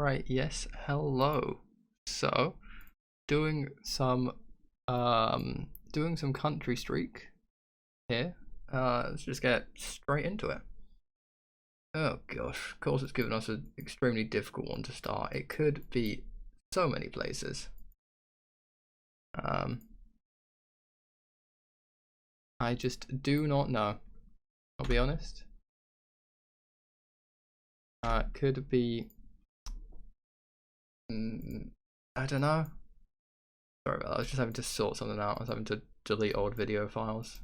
Alright, yes, hello. So, doing some country streak here. Let's just get straight into it. Oh gosh, of course it's given us an extremely difficult one to start. It could be so many places. I just do not know. I'll be honest. It could be I don't know. Sorry about that. I was just having to sort something out. I was having to delete old video files.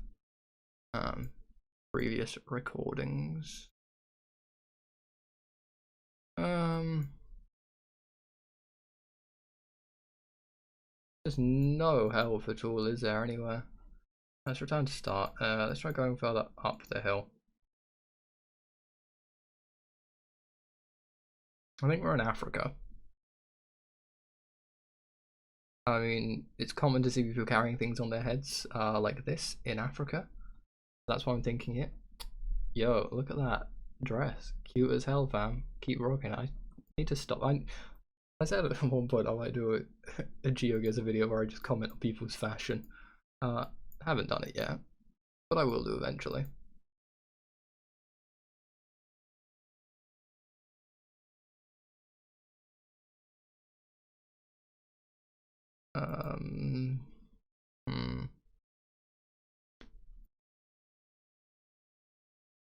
Previous recordings. There's no health at all, is there, anywhere? Let's return to start. Let's try going further up the hill. I think we're in Africa. I mean, it's common to see people carrying things on their heads like this in Africa. That's why I'm thinking it. Yo, look at that dress. Cute as hell, fam. Keep rocking. I need to stop. I said at one point I might do a GeoGuessr video where I just comment on people's fashion. Haven't done it yet, but I will do eventually.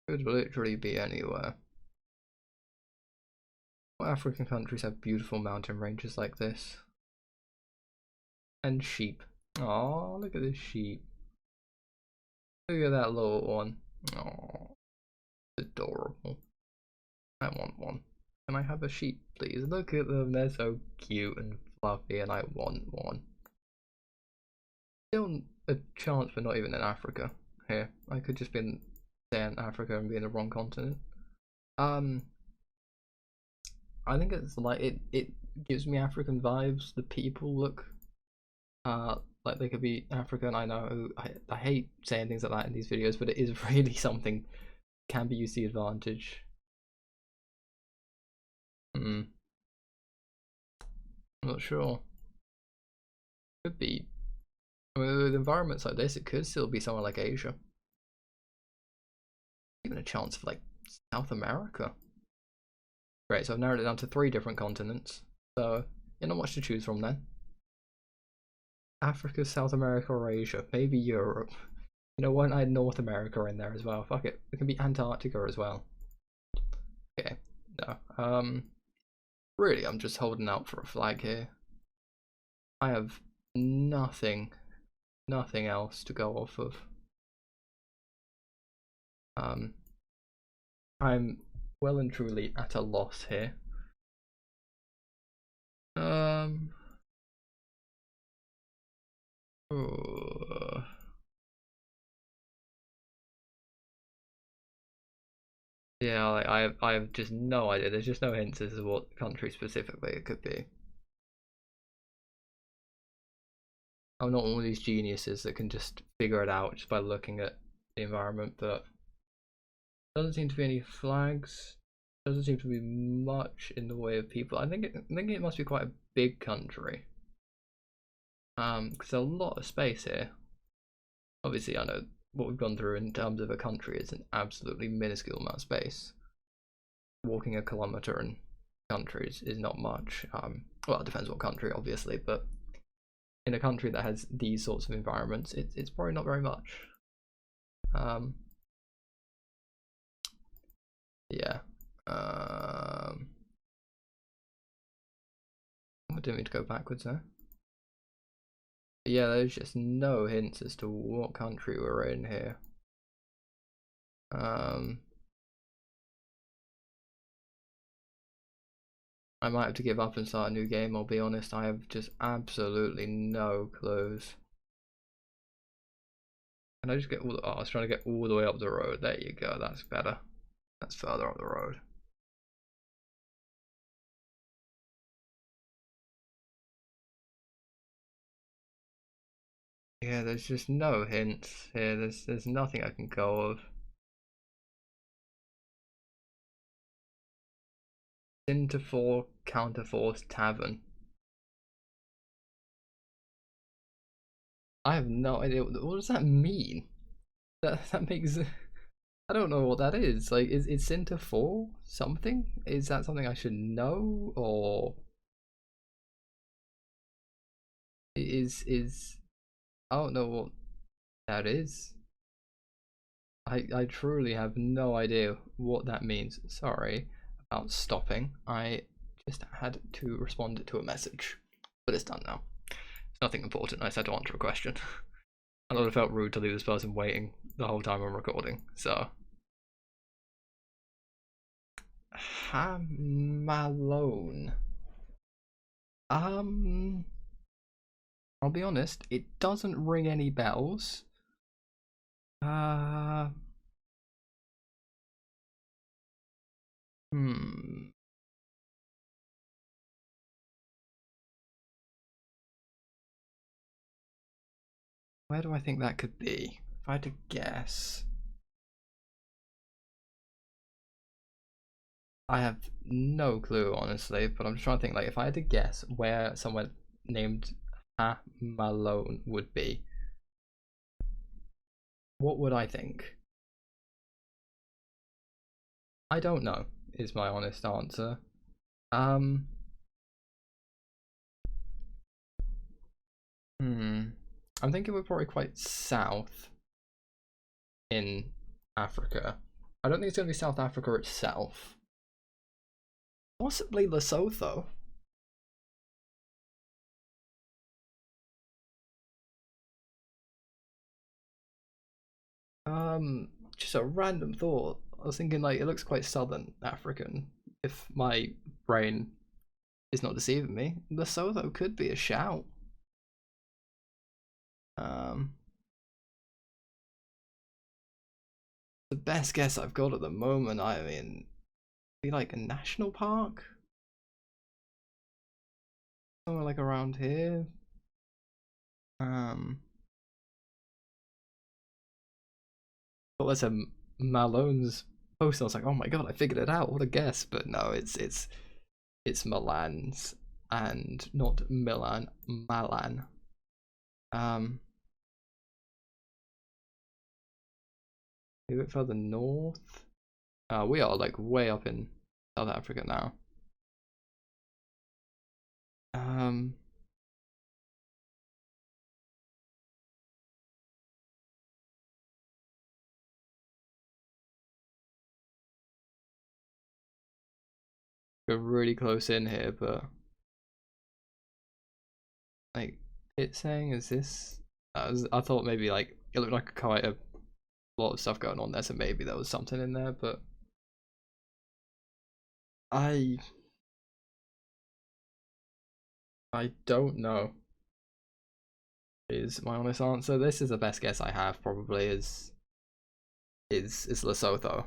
Could literally be anywhere. What African countries have beautiful mountain ranges like this? And sheep. Oh, look at this sheep. Look at that little one. Oh, adorable. I want one. Can I have a sheep, please? Look at them. They're so cute and fluffy, and I want one. Still a chance for not even in Africa. Here, I could just be in Africa and be in the wrong continent. I think it's like it gives me African vibes. The people look like they could be African. I know I hate saying things like that in these videos, but it is really something can be used to the advantage. I'm not sure. Could be. I mean, with environments like this, it could still be somewhere like Asia. Even a chance for like South America. Great, so I've narrowed it down to 3 different continents. So, not much to choose from then. Africa, South America, or Asia. Maybe Europe. You know, why not add North America in there as well? Fuck it. It can be Antarctica as well. Okay, no. Really, I'm just holding out for a flag here. I have nothing else to go off of. I'm well and truly at a loss here. Yeah, I have just no idea. There's just no hints as to what country specifically it could be. I'm not one of these geniuses that can just figure it out just by looking at the environment, but doesn't seem to be any flags. Doesn't seem to be much in the way of people. I think it must be quite a big country. Because there's a lot of space here. Obviously, I know what we've gone through in terms of a country is an absolutely minuscule amount of space. Walking a kilometer in countries is not much. Well, it depends what country, obviously, but in a country that has these sorts of environments, it's probably not very much. Yeah. I didn't mean to go backwards there. But yeah, there's just no hints as to what country we're in here. I might have to give up and start a new game, I'll be honest. I have just absolutely no clues. And I just get all I was trying to get all the way up the road. There you go, that's better. That's further up the road. Yeah, there's just no hints here. There's nothing I can go of. Into 4 Counterforce Tavern. I have no idea. What does that mean? That makes. I don't know what that is. Like, is Center 4 something? Is that something I should know, or is I don't know what that is. I truly have no idea what that means. Sorry about stopping. I just had to respond to a message, but it's done now. It's nothing important. I just had to answer a question. I would have felt rude to leave this person waiting the whole time I'm recording. So, Malone. I'll be honest. It doesn't ring any bells. Uh, hmm. Where do I think that could be? If I had to guess, I have no clue, honestly. But I'm just trying to think. Like, if I had to guess where someone named Malone would be, what would I think? I don't know. Is my honest answer. Um. I'm thinking we're probably quite south in Africa. I don't think it's going to be South Africa itself. Possibly Lesotho. Just a random thought. I was thinking like it looks quite Southern African. If my brain is not deceiving me, Lesotho could be a shout. Um, the best guess I've got at the moment. I mean, be like a national park, somewhere like around here. But let's have Malone's post. I was like, oh my god, I figured it out. What a guess! But no, it's Milan's and not Milan, Malan. Um, a bit further north. We are like way up in South Africa now. Um, we're really close in here, but like it's saying, is this? I thought maybe like it looked like quite a lot of stuff going on there, so maybe there was something in there, but I I don't know. Is my honest answer. This is the best guess I have. Probably is Lesotho.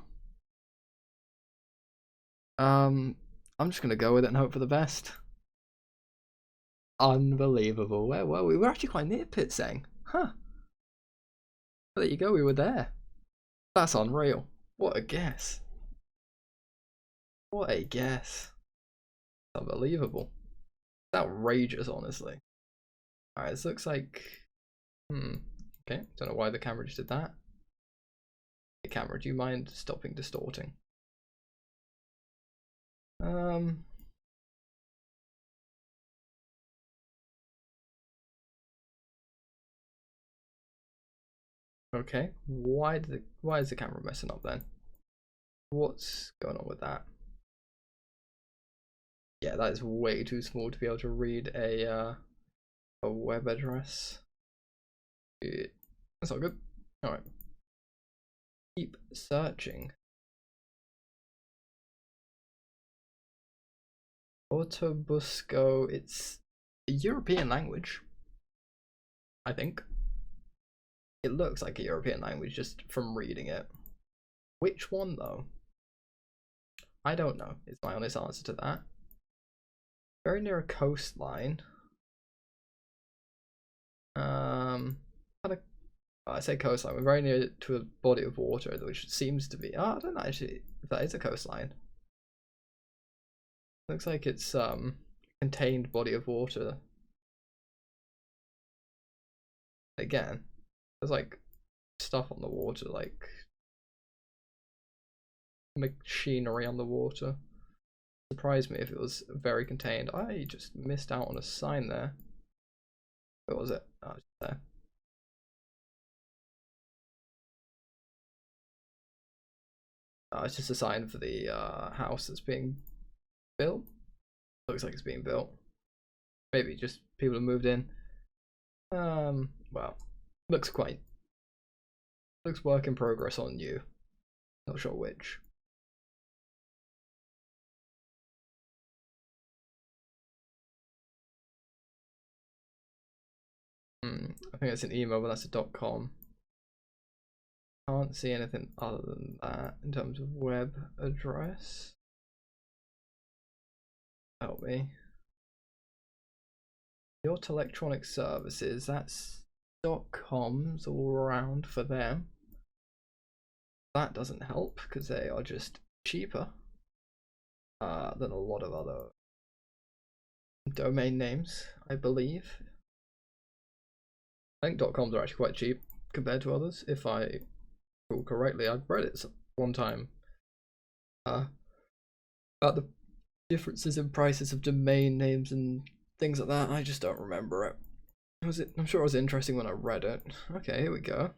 I'm just gonna go with it and hope for the best. Unbelievable. Where were we? We're actually quite near Pitseng. Huh. There you go. We were there. That's unreal. What a guess. What a guess. Unbelievable. It's outrageous, honestly. Alright, this looks like. Okay. Don't know why the camera just did that. The camera, do you mind stopping distorting? Okay. Why is the camera messing up then? What's going on with that? Yeah, that is way too small to be able to read a web address. That's not good. All right. Keep searching. Autobusco. It's a European language. I think. It looks like a European language just from reading it. Which one though? I don't know. Is my honest answer to that. Very near a coastline. Kind of. I say coastline. We're very near to a body of water, which seems to be. Oh, I don't know actually if that is a coastline. Looks like it's contained body of water. Again, there's like stuff on the water, like machinery on the water. Surprised me if it was very contained. I just missed out on a sign there. What was it? Oh, it's there. Oh, it's just a sign for the house that's being built. Looks like it's being built. Maybe just people have moved in. Well, looks work in progress on you. Not sure which. I think it's an email, but that's a .com. Can't see anything other than that in terms of web address. Help me. Your electronic services, that's .coms all around for them. That doesn't help because they are just cheaper than a lot of other domain names, I believe. I think .coms are actually quite cheap compared to others, if I recall correctly. I've read it one time about the differences in prices of domain names and things like that. I just don't remember it. I'm sure it was interesting when I read it. Okay, here we go.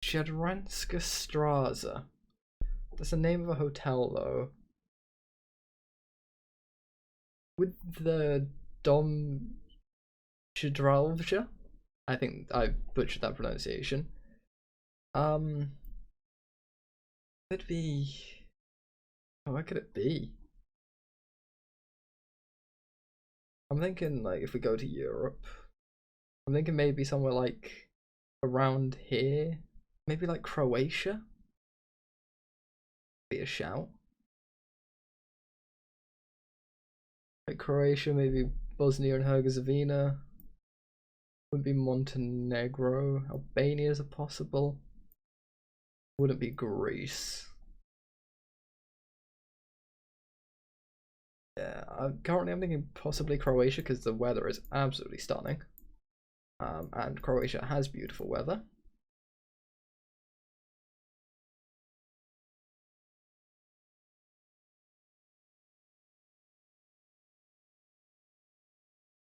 Jadranska Straza. That's the name of a hotel, though. With the Dom Shadralvja? I think I butchered that pronunciation. Could be. Oh, where could it be? I'm thinking, like, if we go to Europe, I'm thinking maybe somewhere like around here. Maybe like Croatia? Be a shout. Like Croatia, maybe Bosnia and Herzegovina. Would be Montenegro. Albania is a possible. Wouldn't be Greece. Yeah, currently I'm thinking possibly Croatia because the weather is absolutely stunning. And Croatia has beautiful weather.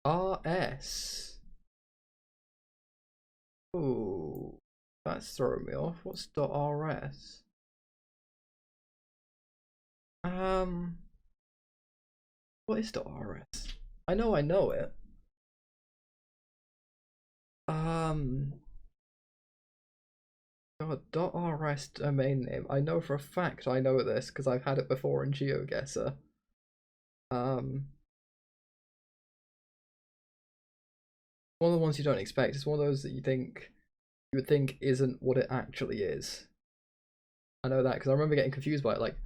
RS. Ooh, that's throwing me off. What's .rs? What is .rs? I know it. God, .rs domain name. I know for a fact I know this because I've had it before in GeoGuessr. One of the ones you don't expect. It's one of those that you would think isn't what it actually is. I know that because I remember getting confused by it, like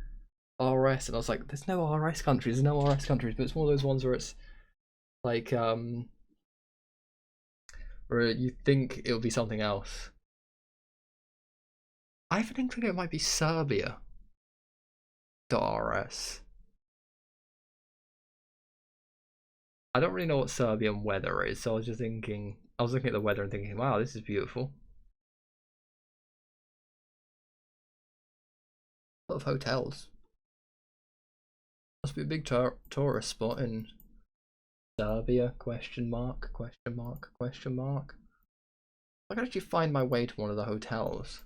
RS, and I was like, "There's no RS countries. There's no RS countries." But it's one of those ones where it's like where you think it'll be something else. I have an inkling it might be Serbia. .rs. I don't really know what Serbian weather is, so I was just thinking. I was looking at the weather and thinking, "Wow, this is beautiful." A lot of hotels. Must be a big tourist spot in Serbia? Question mark? Question mark? Question mark? I could actually find my way to one of the hotels.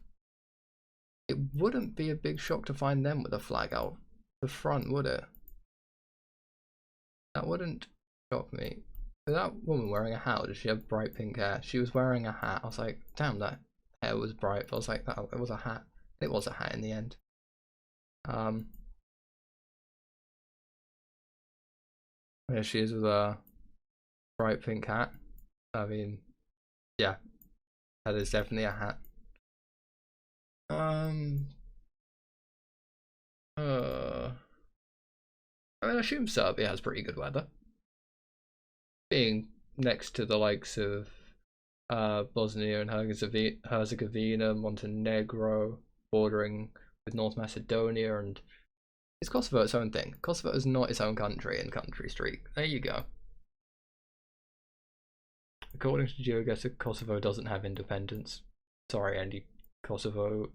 It wouldn't be a big shock to find them with a flag out the front, would it? That wouldn't shock me. Is that woman wearing a hat, or does she have bright pink hair? She was wearing a hat. I was like, damn, that hair was bright. But I was like, oh, it was a hat. It was a hat in the end. There she is with a bright pink hat. I mean, yeah, that is definitely a hat. I mean, I assume Serbia has pretty good weather. Being next to the likes of Bosnia and Herzegovina, Montenegro, bordering with North Macedonia, and is Kosovo its own thing? Kosovo is not its own country in Country Street. There you go. According to GeoGuessr, Kosovo doesn't have independence. Sorry, Andy. Kosovo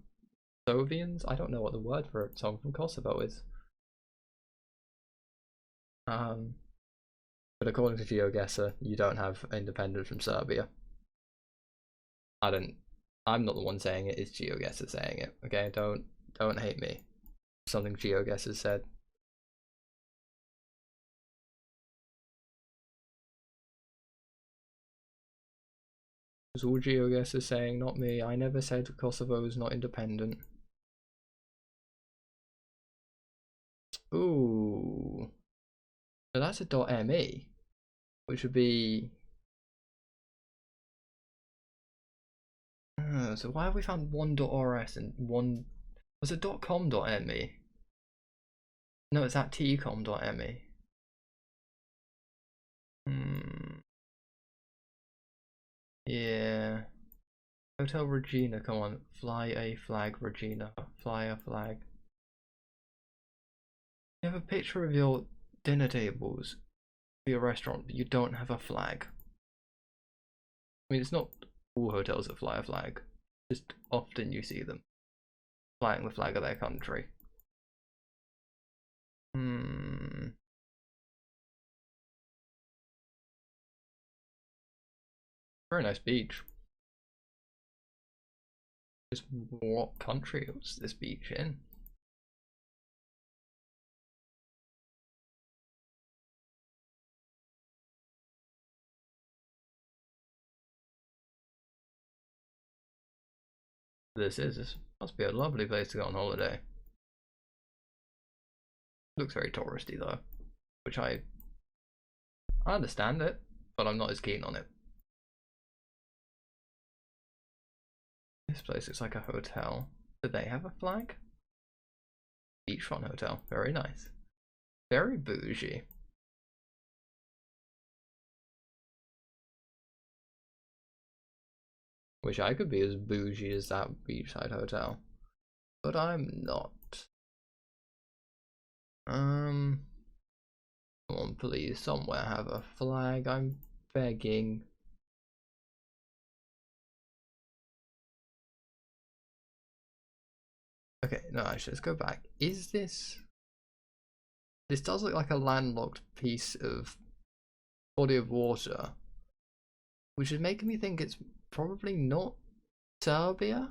Sovians? I don't know what the word for someone from Kosovo is. But according to GeoGuessr, you don't have independence from Serbia. I'm not the one saying it, it's GeoGuessr saying it. Okay, don't hate me. Something GeoGuessr said. It was all GeoGuessr saying, not me. I never said Kosovo is not independent. Ooh. So that's a .me, which would be... so why have we found one .rs and one... Was it .com.me? No, it's at tcom.me. Yeah. Hotel Regina, come on. Fly a flag, Regina. Fly a flag. You have a picture of your dinner tables for your restaurant, but you don't have a flag. I mean, it's not all hotels that fly a flag. Just often you see them flying the flag of their country. Very nice beach. Just what country was this beach in? This must be a lovely place to go on holiday. Looks very touristy though, which I understand it, but I'm not as keen on it. This place looks like a hotel. Do they have a flag? Beachfront hotel, very nice. Very bougie. Wish I could be as bougie as that beachside hotel, but I'm not. Come on, please, somewhere have a flag. I'm begging. Okay, no, actually, let's go back. Is this... This does look like a landlocked piece of body of water, which is making me think it's probably not Serbia.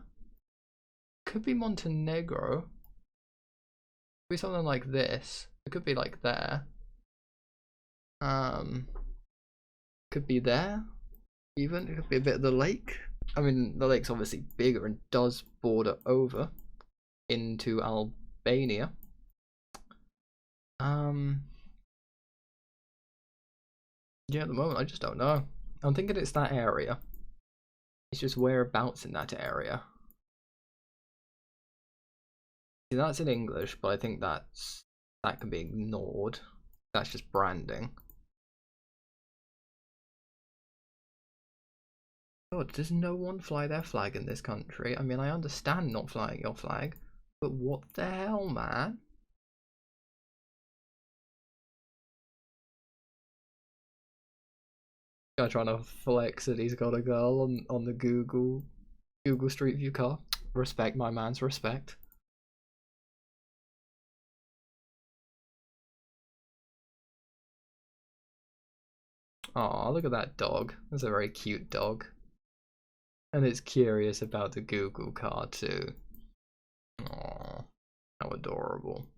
Could be Montenegro. Could be something like this. It could be like there. Could be there. Even it could be a bit of the lake. I mean, the lake's obviously bigger and does border over into Albania. Yeah, at the moment I just don't know. I'm thinking it's that area. It's just whereabouts in that area. See, that's in English, but I think that can be ignored. That's just branding. God, does no one fly their flag in this country? I mean, I understand not flying your flag, but what the hell, man? Guy trying to flex that he's got a girl on the Google Street View car. Respect, my man's respect. Aw, look at that dog. That's a very cute dog. And it's curious about the Google car too. Aw, how adorable.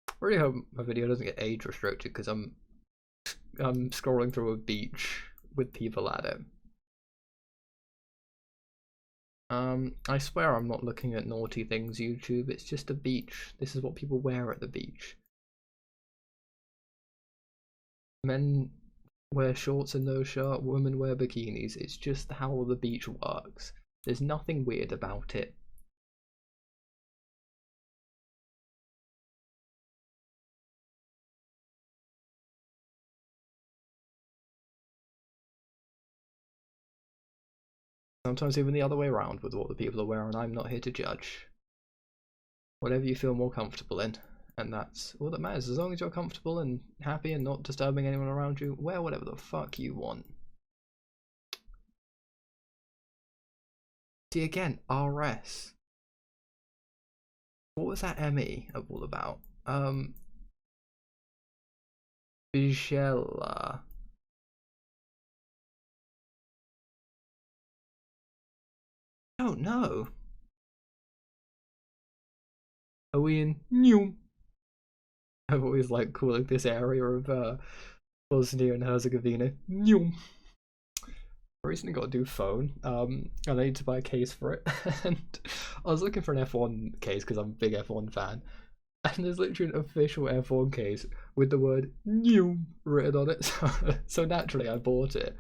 I really hope my video doesn't get age restricted because I'm scrolling through a beach with people at it. I swear I'm not looking at naughty things, YouTube. It's just a beach. This is what people wear at the beach. Men wear shorts and no shirt, women wear bikinis. It's just how the beach works. There's nothing weird about it. Sometimes even the other way around with what the people are wearing. I'm not here to judge. Whatever you feel more comfortable in. And that's all that matters. As long as you're comfortable and happy and not disturbing anyone around you, wear whatever the fuck you want. See, again, RS. What was that ME all about? Vigella. I don't know. Are we in New? I've always liked calling this area of Bosnia and Herzegovina New. I recently got a new phone. And I need to buy a case for it. And I was looking for an F1 case because I'm a big F1 fan. And there's literally an official F1 case with the word new written on it. So naturally I bought it.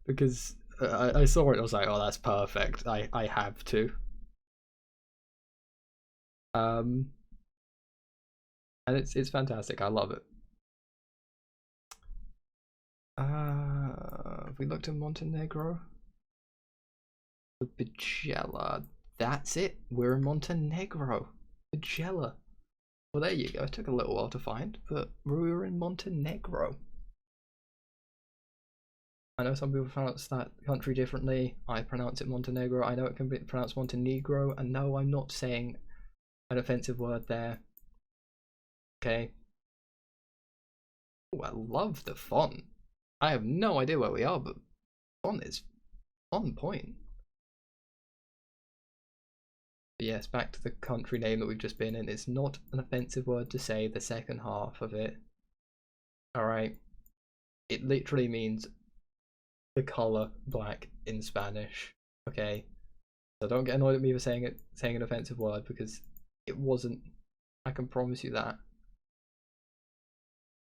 Because I saw it and I was like, oh, that's perfect. I have to. And it's fantastic. I love it. Have we looked at Montenegro? The Vigella. That's it. We're in Montenegro. Vigella. Well, there you go. It took a little while to find, but we were in Montenegro. I know some people pronounce that country differently. I pronounce it Montenegro. I know it can be pronounced Montenegro. And no, I'm not saying an offensive word there. Okay. Oh, I love the font. I have no idea where we are, but font is on point. But yes, back to the country name that we've just been in. It's not an offensive word to say the second half of it. Alright. It literally means the color black in Spanish. Okay. So don't get annoyed at me for saying an offensive word, because it wasn't. I can promise you that.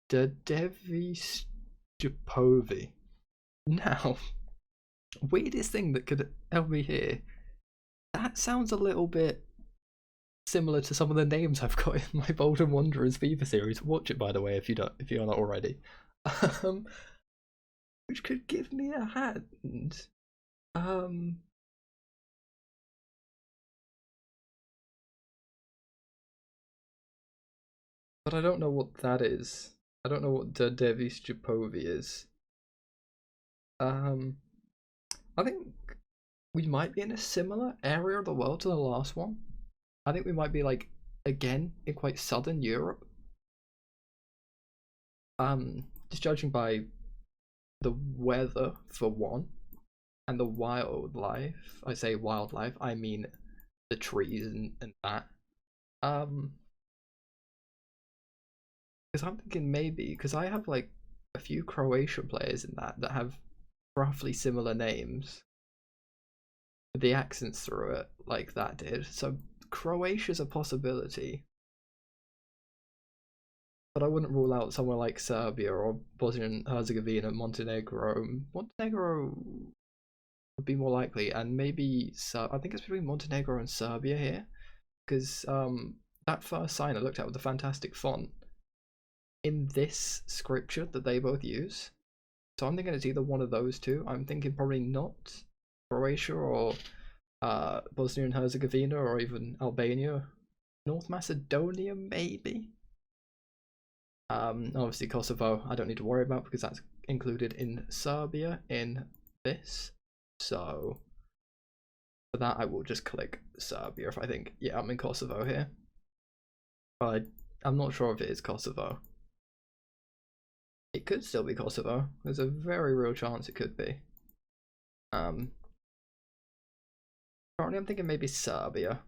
Devi Stupovi. Now, weirdest thing that could help me here. That sounds a little bit similar to some of the names I've got in my Bold and Wanderers FIFA series. Watch it, by the way, if you're not already. Which could give me a hand. But I don't know what that is. I don't know what Devi Stupovi is. I think we might be in a similar area of the world to the last one. I think we might be like, again, in quite southern Europe. Just judging by the weather for one, and the wildlife. I say wildlife, I mean the trees and that. Because I'm thinking maybe, because I have like a few Croatian players in that have roughly similar names. The accents through it like that did. So Croatia's a possibility. But I wouldn't rule out somewhere like Serbia or Bosnia and Herzegovina, Montenegro. Montenegro would be more likely, and maybe I think it's between Montenegro and Serbia here, because that first sign I looked at with the fantastic font in this scripture that they both use. So I'm thinking it's either one of those two. I'm thinking probably not Croatia or Bosnia and Herzegovina, or even Albania. North Macedonia, maybe. Obviously Kosovo I don't need to worry about because that's included in Serbia in this. So for that I will just click Serbia if I think, yeah, I'm in Kosovo here. But I'm not sure if it is Kosovo. It could still be Kosovo. There's a very real chance it could be. Currently I'm thinking maybe Serbia.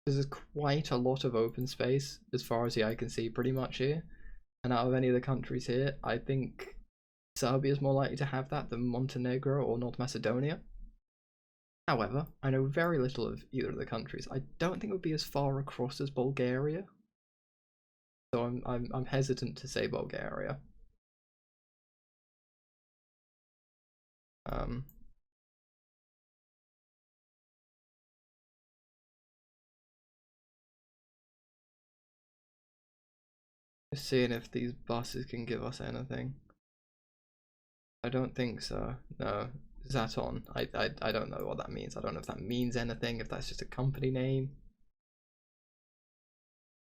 There's quite a lot of open space as far as the eye can see pretty much here. And out of any of the countries here, I think Serbia is more likely to have that than Montenegro or North Macedonia. However, I know very little of either of the countries. I don't think it would be as far across as Bulgaria. So I'm hesitant to say Bulgaria. Just seeing if these buses can give us anything. I don't think so. No, Zaton. I don't know what that means. I don't know if that means anything. If that's just a company name.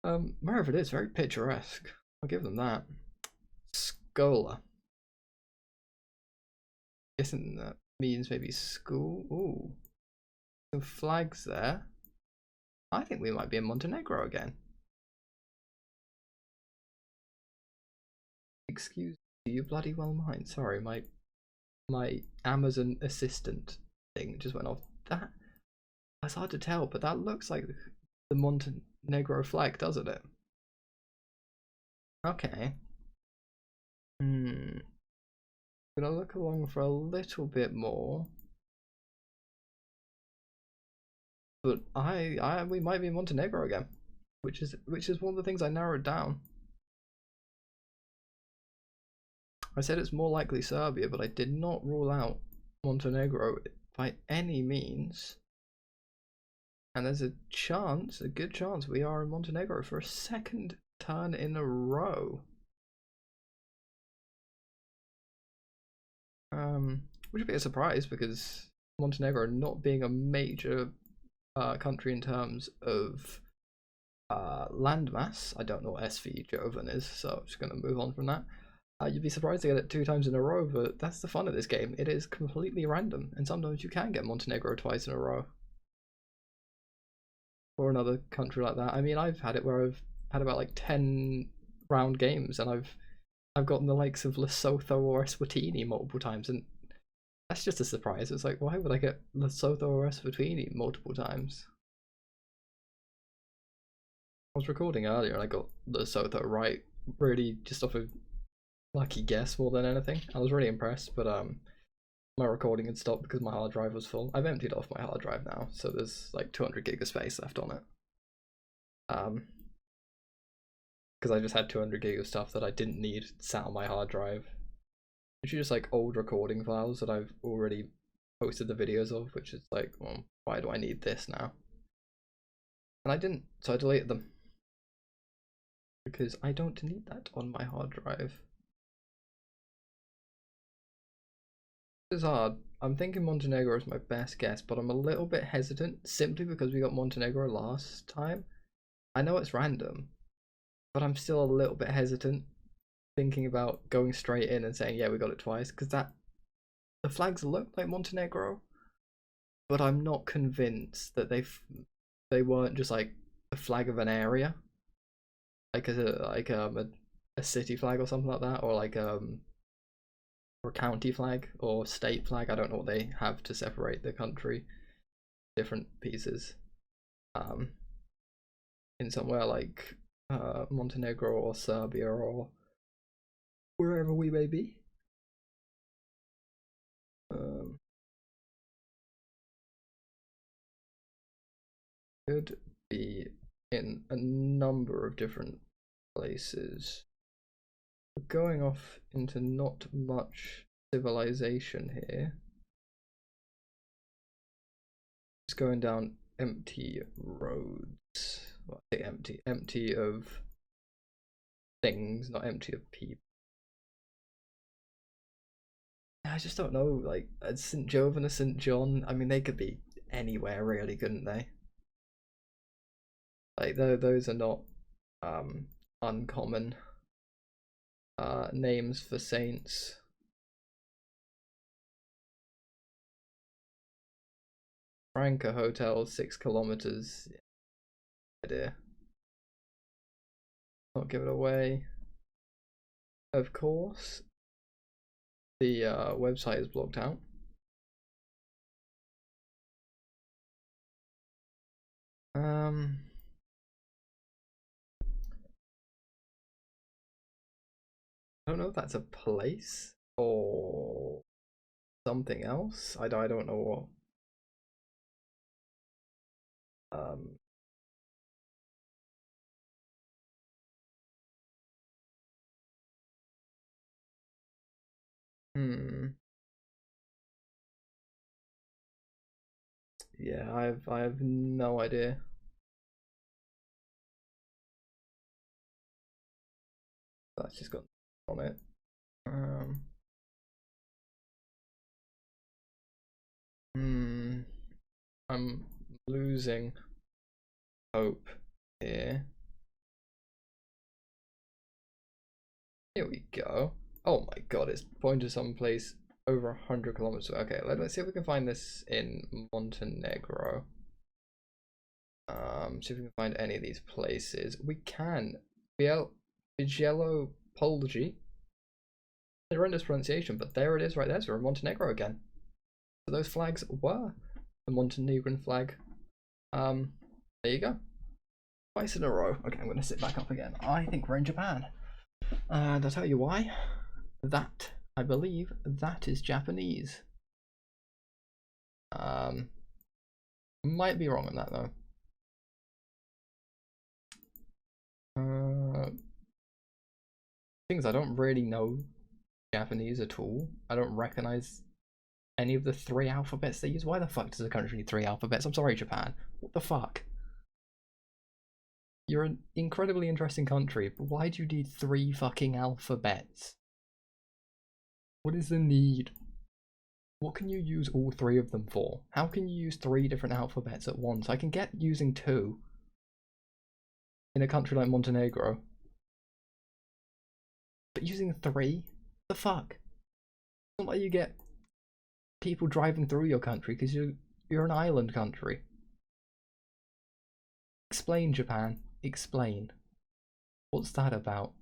Wherever it is, very picturesque. I'll give them that. Scola. Guessing that means maybe school. Ooh, some flags there. I think we might be in Montenegro again. Excuse me, you bloody well mind. Sorry, my Amazon assistant thing just went off. That's hard to tell, but that looks like the Montenegro flag, doesn't it? Okay. Gonna look along for a little bit more. But we might be in Montenegro again. Which is one of the things I narrowed down. I said it's more likely Serbia, but I did not rule out Montenegro by any means. And there's a chance, a good chance, we are in Montenegro for a second turn in a row. Which would be a surprise because Montenegro not being a major country in terms of landmass. I don't know what SV Jovan is, so I'm just going to move on from that. You'd be surprised to get it 2 times in a row, but that's the fun of this game. It is completely random, and sometimes you can get Montenegro twice in a row. Or another country like that. I mean, I've had it where I've had about like 10 round games, and I've gotten the likes of Lesotho or Eswatini multiple times, and that's just a surprise. It's like, why would I get Lesotho or Eswatini multiple times? I was recording earlier and I got Lesotho right, really just off a lucky guess more than anything. I was really impressed, but my recording had stopped because my hard drive was full. I've emptied off my hard drive now, so there's like 200 gig of space left on it. Because I just had 200 gig of stuff that I didn't need sat on my hard drive. Which are just like old recording files that I've already posted the videos of, which is like, well, why do I need this now? And I didn't, so I deleted them. Because I don't need that on my hard drive. It's hard. I'm thinking Montenegro is my best guess, but I'm a little bit hesitant simply because we got Montenegro last time. I know it's random, but I'm still a little bit hesitant thinking about going straight in and saying, yeah, we got it twice, because the flags look like Montenegro, but I'm not convinced that they weren't just like a flag of an area, like a city flag or something like that, or like or county flag or state flag. I don't know what they have to separate the country, different pieces. In somewhere like Montenegro or Serbia or wherever we may be. Could be in a number of different places. We're going off into not much civilization here. It's going down empty roads. Well, I say empty of things, not empty of people. I just don't know, like St. Jovan or St. John, I mean, they could be anywhere really, couldn't they? Like those are not uncommon names for saints. Franca Hotel, 6 kilometers. Idea. Not give it away. Of course, the website is blocked out. I don't know if that's a place or something else. I don't know what. Yeah, I have no idea. That's just got on it. I'm losing hope here. Here we go. Oh my god, it's pointing to some place over 100 kilometers away. Okay, let's see if we can find this in Montenegro. See if we can find any of these places. We can. Bielo Polji. Horrendous pronunciation, but there it is right there. So we're in Montenegro again. So those flags were the Montenegrin flag. There you go. Twice in a row. Okay, I'm going to sit back up again. I think we're in Japan. And I'll tell you why. That, I believe, that is Japanese. Might be wrong on that though. Things I don't really know Japanese at all. I don't recognize any of the 3 alphabets they use. Why the fuck does a country need 3 alphabets? I'm sorry, Japan. What the fuck? You're an incredibly interesting country, but why do you need 3 fucking alphabets? What is the need? What can you use all 3 of them for? How can you use 3 different alphabets at once? I can get using 2 in a country like Montenegro. But using 3? The fuck? It's not like you get people driving through your country because you're an island country. Explain, Japan. Explain. What's that about?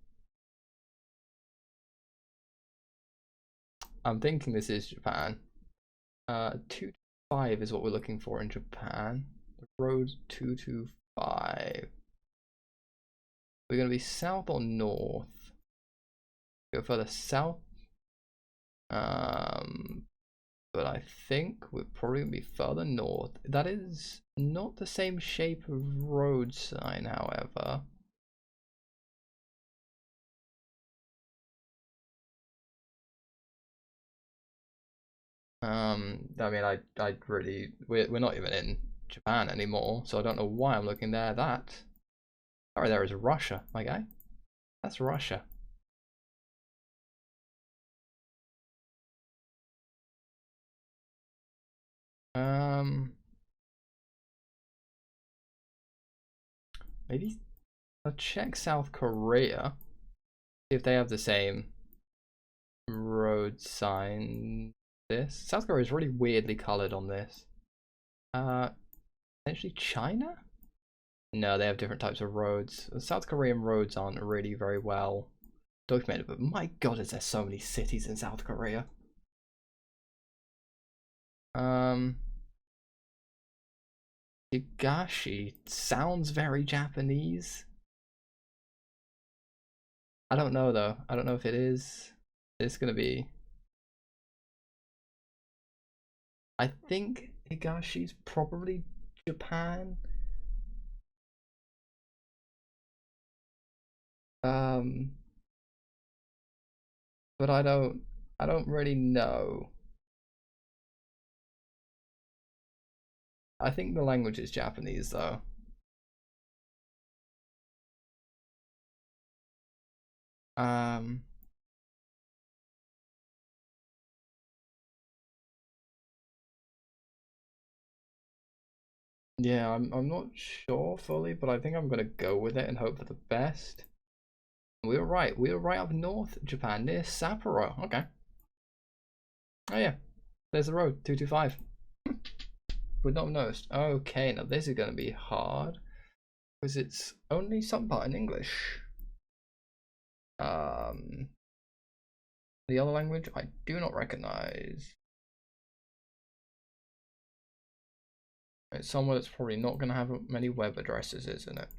I'm thinking this is Japan. 225 is what we're looking for in Japan. Road 225. We're going to be south or north? Go further south. But I think we're probably going to be further north. That is not the same shape of road sign, however. I mean, I really, we're not even in Japan anymore, so I don't know why I'm looking there. That, oh, there is Russia, my guy. That's Russia. Maybe I'll check South Korea, see if they have the same road sign. This South Korea is really weirdly colored on this. Potentially China? No, they have different types of roads. The South Korean roads aren't really very well documented, but my god, is there so many cities in South Korea. Higashi sounds very Japanese. I don't know though. I don't know if it is. It's gonna be. I think Higashi's probably Japan. But I don't really know. I think the language is Japanese though. Yeah, I'm not sure fully, but I think I'm gonna go with it and hope for the best. We were right. We were right up north Japan near Sapporo. Okay. Oh yeah, there's the road 225. Would not have noticed. Okay, now this is gonna be hard because it's only some part in English. The other language I do not recognize. It's somewhere that's probably not going to have many web addresses, isn't it?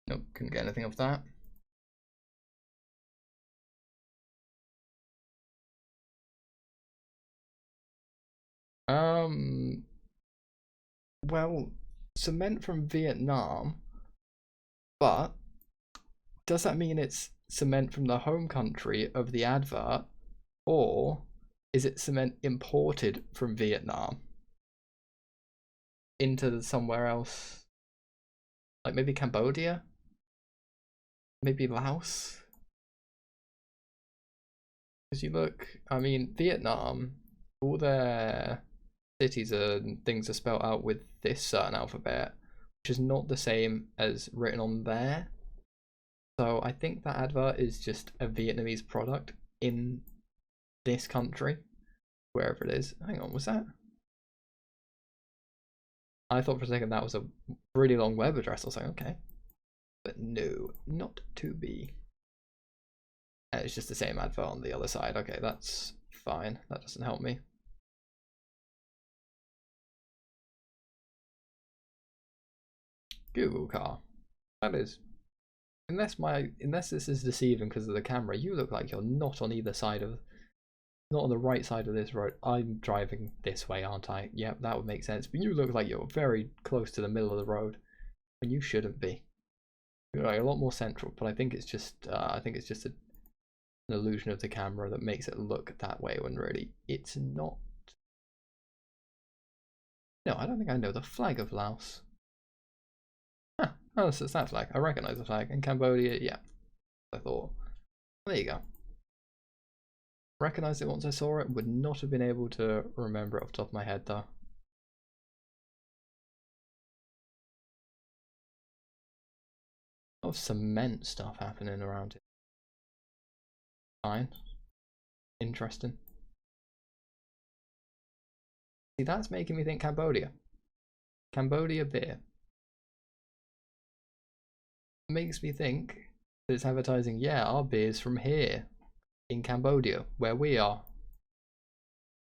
Nope, couldn't get anything of that. Well, cement from Vietnam, but does that mean it's cement from the home country of the advert, or is it cement imported from Vietnam into somewhere else? Like maybe Cambodia? Maybe Laos? Because you look, I mean, Vietnam, all their cities and things are spelled out with this certain alphabet, which is not the same as written on there. So I think that advert is just a Vietnamese product in this country, wherever it is. Hang on, was that? I thought for a second that was a really long web address. I was like, okay. But no, not to be. It's just the same advert on the other side. Okay, that's fine. That doesn't help me. Google car. That is. Unless this is deceiving because of the camera, you look like you're not on either side of, not on the right side of this road. I'm driving this way, aren't I? Yep, that would make sense. But you look like you're very close to the middle of the road, and you shouldn't be. You're like a lot more central, but I think it's just an illusion of the camera that makes it look that way when really it's not. No, I don't think I know the flag of Laos. Huh. Oh, so it's that flag. I recognize the flag. In Cambodia, yeah. I thought. There you go. Recognized it once I saw it. Would not have been able to remember it off the top of my head though. A lot of cement stuff happening around it. Fine. Interesting. See, that's making me think Cambodia. Cambodia beer. Makes me think that it's advertising, yeah, our beer's from here in Cambodia, where we are.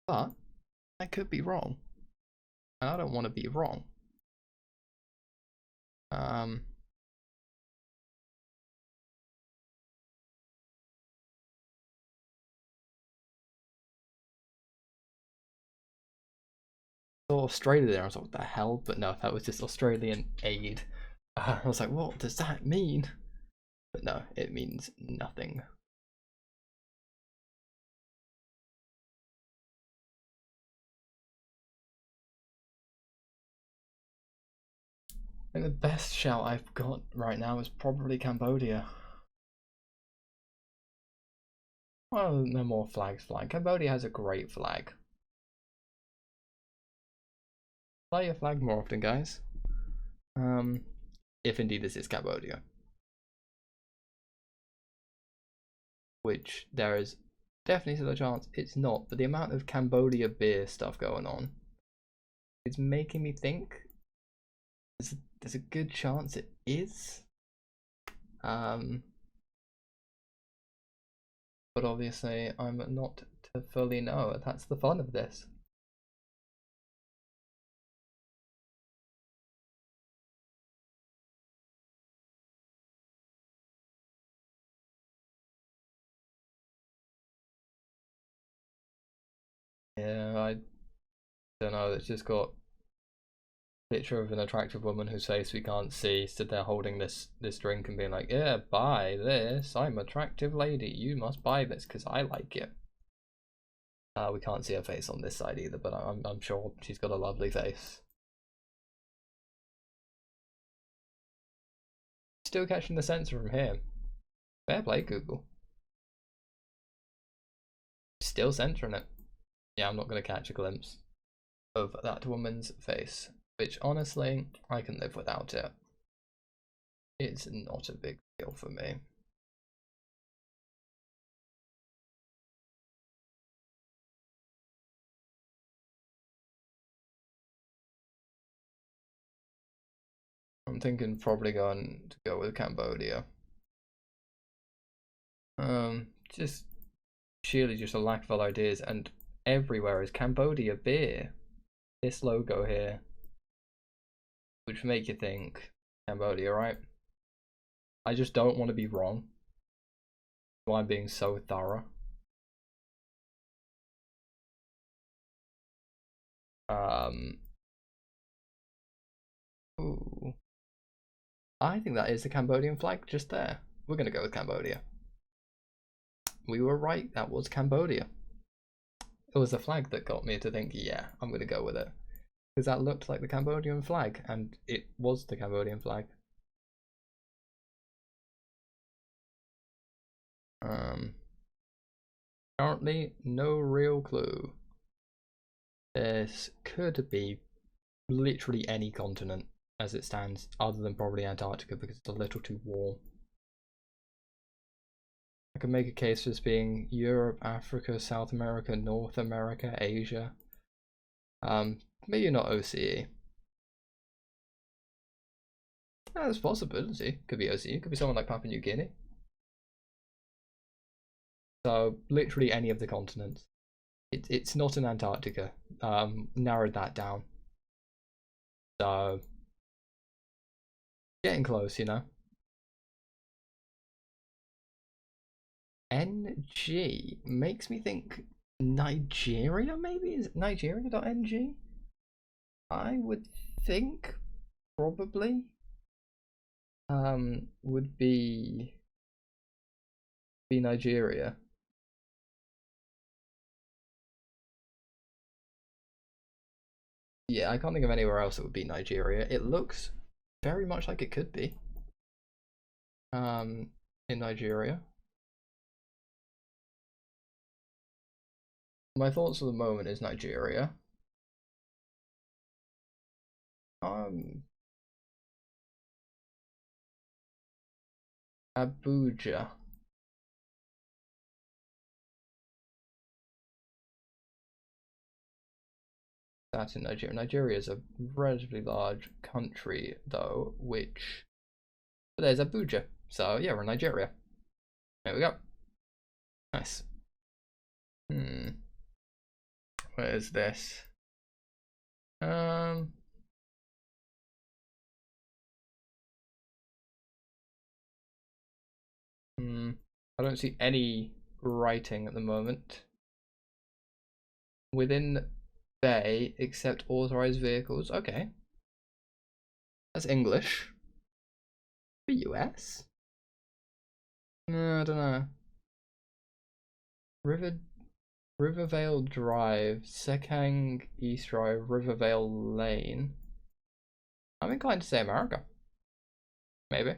But I could be wrong. And I don't want to be wrong. Saw Australia there, I was like, what the hell? But no, that was just Australian aid. I was like, what does that mean? But no, it means nothing. I think the best shout I've got right now is probably Cambodia. Well, no more flags flying. Cambodia has a great flag. Fly your flag more often, guys. If indeed this is Cambodia. Which there is definitely still a chance it's not, but the amount of Cambodia beer stuff going on is making me think there's a good chance it is. But obviously I'm not to fully know. That's the fun of this. Yeah, I don't know. It's just got a picture of an attractive woman whose face we can't see, stood there holding this drink and being like, "Yeah, buy this. I'm an attractive lady. You must buy this because I like it." We can't see her face on this side either, but I'm sure she's got a lovely face. Still catching the sensor from here. Fair play, Google. Still censoring it. Yeah, I'm not going to catch a glimpse of that woman's face, which honestly, I can live without it. It's not a big deal for me. I'm thinking probably going to go with Cambodia. Just sheerly just a lack of other ideas, and everywhere is Cambodia beer. This logo here, which make you think Cambodia, right? I just don't want to be wrong. So I'm being so thorough. Ooh. I think that is the Cambodian flag just there. We're gonna go with Cambodia. We were right, that was Cambodia. It was the flag that got me to think, yeah, I'm gonna go with it. Because that looked like the Cambodian flag, and it was the Cambodian flag. Currently, no real clue. This could be literally any continent as it stands, other than probably Antarctica because it's a little too warm. I can make a case for this being Europe, Africa, South America, North America, Asia. Maybe not OCE. There's a possibility. Could be OCE, could be someone like Papua New Guinea. So literally any of the continents. It's not in Antarctica. Narrowed that down. So getting close, you know. NG makes me think Nigeria, maybe? Is it Nigeria.ng? I would think probably would be Nigeria. Yeah, I can't think of anywhere else that would be Nigeria. It looks very much like it could be in Nigeria. My thoughts at the moment is Nigeria. Abuja. That's in Nigeria. Nigeria is a relatively large country, though, which. But there's Abuja. So, yeah, we're in Nigeria. There we go. Nice. Where is this? I don't see any writing at the moment. Within bay, except authorized vehicles. Okay. That's English. The US? No, I don't know. Rivervale Drive, Sekang East Drive, Rivervale Lane. I'm inclined to say America. Maybe.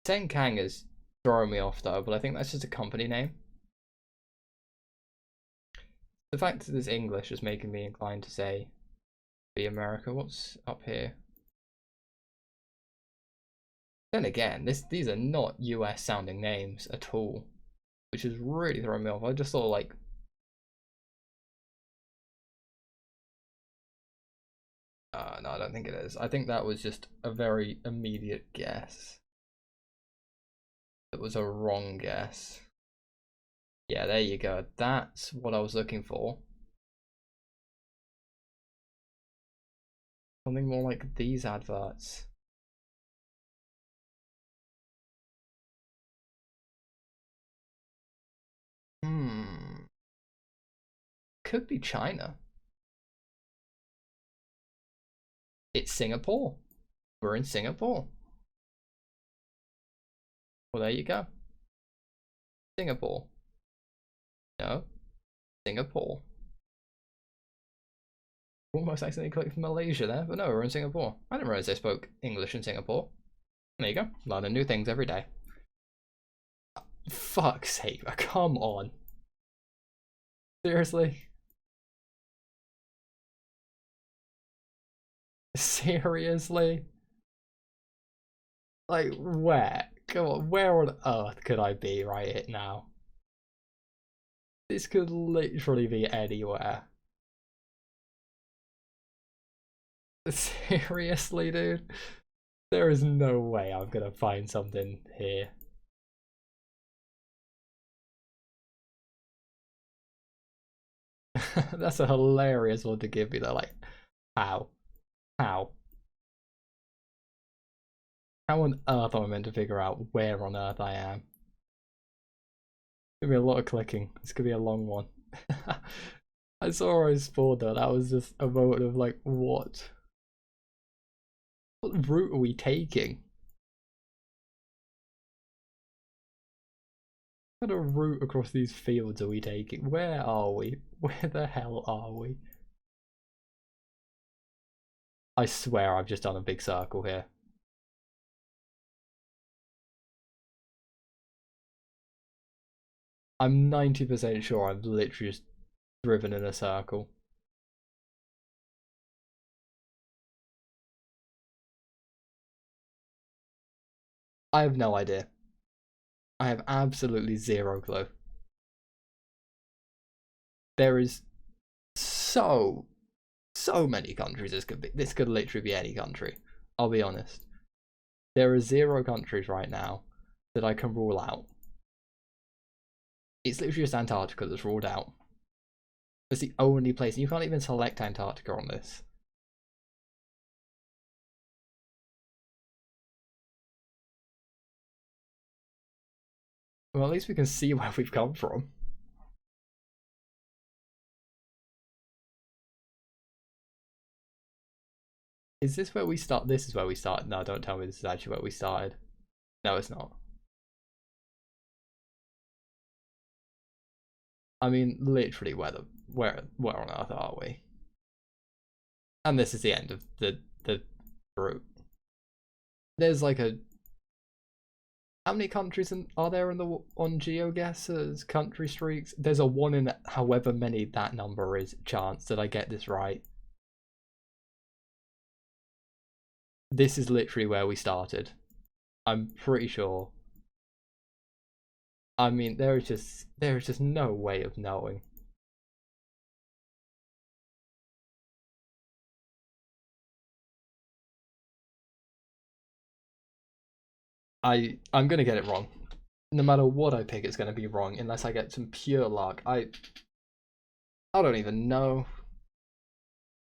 Sekang is throwing me off though, but I think that's just a company name. The fact that it's English is making me inclined to say be America. What's up here? Then again, these are not US sounding names at all, which is really throwing me off. I just thought like no, I don't think it is. I think that was just a very immediate guess. It was a wrong guess. Yeah, there you go. That's what I was looking for. Something more like these adverts. Could be China. It's Singapore. We're in Singapore. Well, there you go. Singapore. No. Singapore. Almost accidentally clicked Malaysia there, but no, we're in Singapore. I didn't realize they spoke English in Singapore. There you go. Learning new things every day. Fuck's sake, come on. Seriously? Seriously? Like, where? Come on, where on earth could I be right now? This could literally be anywhere. Seriously, dude? There is no way I'm gonna find something here. That's a hilarious one to give me though, like, how? How? How on earth am I meant to figure out where on earth I am? It's gonna be a lot of clicking. It's gonna be a long one. I saw I spawned though, that was just a moment of like, what? What route are we taking? What kind of route across these fields are we taking? Where are we? Where the hell are we? I swear I've just done a big circle here. I'm 90% sure I've literally just driven in a circle. I have no idea. I have absolutely zero clue. There is so many countries this could be. This could literally be any country. I'll be honest. There are 0 countries right now that I can rule out. It's literally just Antarctica that's ruled out. It's the only place. You can't even select Antarctica on this. Well, at least we can see where we've come from. Is this where we start? This is where we started. No, don't tell me this is actually where we started. No, it's not. I mean, literally, where on earth are we? And this is the end of the route. There's like a. How many countries are there on GeoGuessr's country streaks? There's a 1 in however many that number is chance that I get this right. This is literally where we started. I'm pretty sure. I mean, there is just no way of knowing. I'm gonna get it wrong. No matter what I pick, it's gonna be wrong unless I get some pure luck. I don't even know.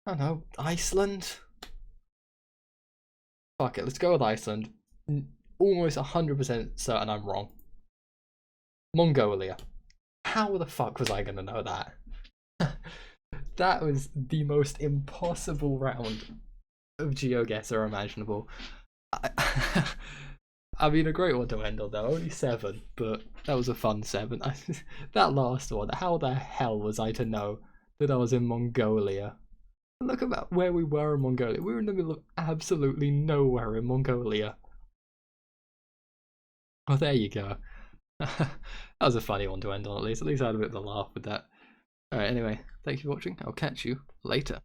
I don't know. Iceland? Fuck it, let's go with Iceland. Almost 100% certain I'm wrong. Mongolia. How the fuck was I gonna know that? That was the most impossible round of GeoGuessr imaginable. I mean, a great one to end on though. Only 7, but that was a fun 7. That last one, how the hell was I to know that I was in Mongolia? Look about where we were in Mongolia. We were in the middle of absolutely nowhere in Mongolia. Oh, there you go. That was a funny one to end on, at least. At least I had a bit of a laugh with that. Alright, anyway, thank you for watching. I'll catch you later.